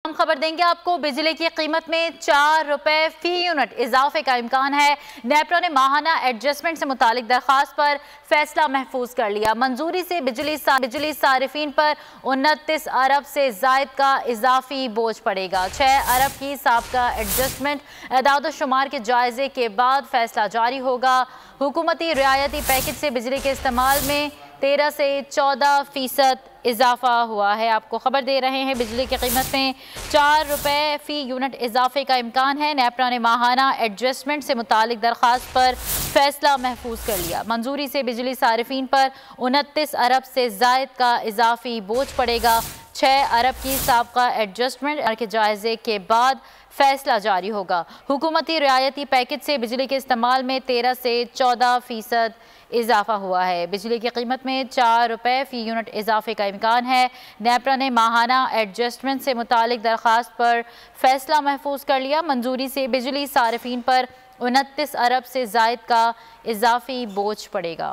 हम खबर देंगे आपको, बिजली की कीमत में 4 रुपए फी यूनिट इजाफे का इम्कान है। नेपरा ने माहाना एडजस्टमेंट से मुतालिक दरखास्त पर फैसला महफूज कर लिया। मंजूरी से बिजली सारिफीन पर 29 अरब से जायद का इजाफी बोझ पड़ेगा। 6 अरब की साबका एडजस्टमेंट एदाद-ओ-शुमार के जायजे के बाद फैसला जारी होगा। हुकूमती रियायती पैकेज से बिजली के इस्तेमाल में 13 से 14% इजाफा हुआ है। आपको खबर दे रहे हैं, बिजली की कीमत में 4 रुपए फी यूनिट इजाफे का इम्कान है। नेपरा ने माहाना एडजस्टमेंट से मुतालिक दरखास्त पर फैसला महफूज कर लिया। मंजूरी से बिजली सारिफीन पर 29 अरब से जायद का इजाफी बोझ पड़ेगा। 6 अरब की साबका एडजस्टमेंट के जायजे के बाद फैसला जारी होगा। हुकूमती रियायती पैकेज से बिजली के इस्तेमाल में 13 से 14% इजाफा हुआ है। बिजली की कीमत में 4 रुपए फी यूनिट इजाफे का इम्कान है। नेपरा ने माहाना एडजस्टमेंट से मुतालिक दरखास्त पर फैसला महफूज कर लिया। मंजूरी से बिजली सारिफीन पर 29 अरब से जायद का इजाफी बोझ पड़ेगा।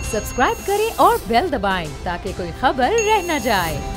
सब्सक्राइब करें और बेल दबाएं ताकि कोई खबर रह न जाए।